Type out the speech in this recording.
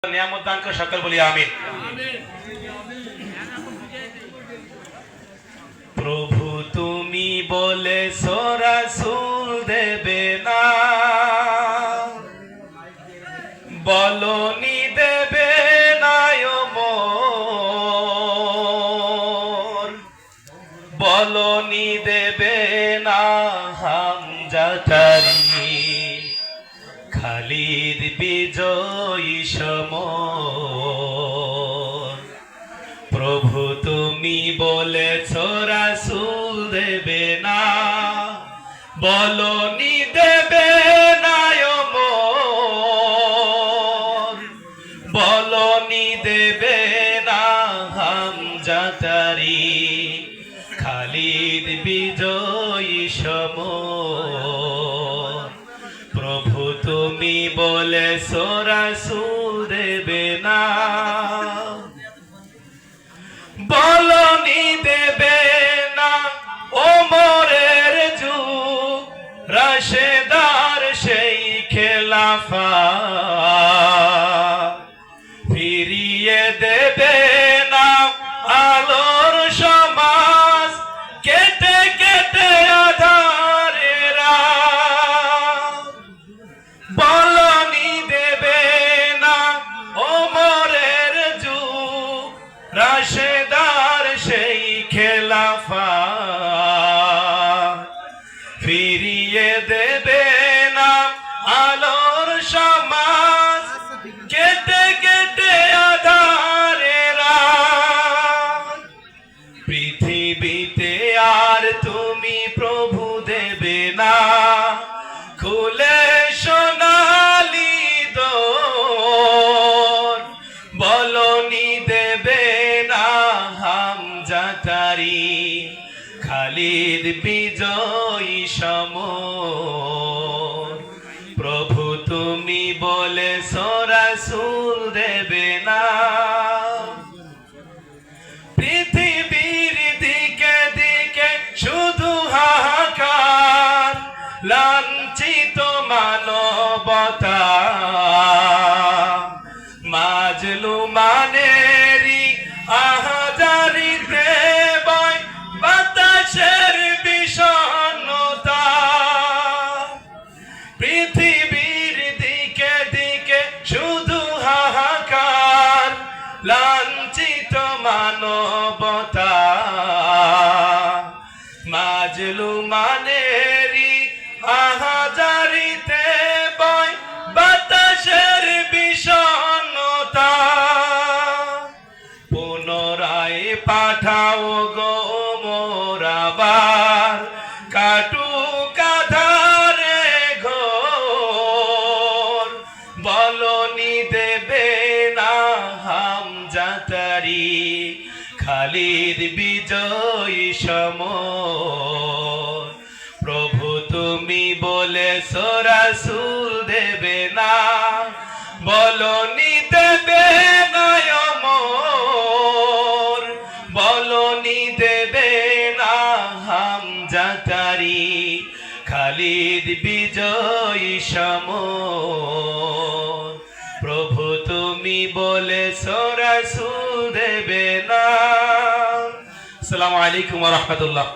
নিয়ামত দান করে সকল বলি আমিন। প্রভু তুমি বলেছো রাসূল দেবে না, বলনি দেবে না ওমর, বলনি দেবে না হামজাতারি, খালিদ বিজয়ী সমর। প্রভু তুমি বলেছো রাসূল দেবে না, বলনি দেবে না ওমর, বলনি দেবে না হামজাতারি, খালিদ বিজয়ী সমর। প্রভু তুমি বলেছো রাসূল দেবে না, বলনি দেবে না ওমরের যুগ, রাশেদার সেই খেলাফা, ফিরিয়ে দেবে না আলোর সমাজ, কেটে কেটে আধারেরা, বলনি দেবে না ওমরের যুগ, রাশেদার সেই খেলাফা, ফিরিয়ে দেবে না আলোর সমাজ, কেটে কেটে আধারেরা। পৃথিবীতে আর তুমি প্রভু দেবে না খুলে সোনালি দোর, বলনি দেবে না হামজাতারি, খালিদ বিজয়ী সমর। প্রভু তুমি বলেছো রাসূল দেবে না, পৃথিবীর দিকে দিকে শুধু হাহাকার, লাঞ্ছিত মানবতা, মাজলুমানেরই আহাজারিতে বয় বাতাসের বিষণ্ণতা। পৃথিবীর দিকে দিকে শুধু হাহাকার, লাঞ্ছিত মানবতা, মাজলুমানেরই আহাজারিতে বয় বাতাসের বিষণ্ণতা। পুনরায় পাঠাও গো মোর আবার, কাটুক আঁধারে ঘোর, বলনি দেবে না হামজাতারি, খালিদ বিজয়ী সমর। প্রভু তুমি বলেছো রাসূল দেবে না, বলনি দেবে না ওমর, বলনি দেবে না হামজাতারি, খালিদ বিজয়ী সমর। প্রভু তুমি বলেছো রাসূল দেবে না। আসসালামু আলাইকুম ওয়া রাহমাতুল্লাহ।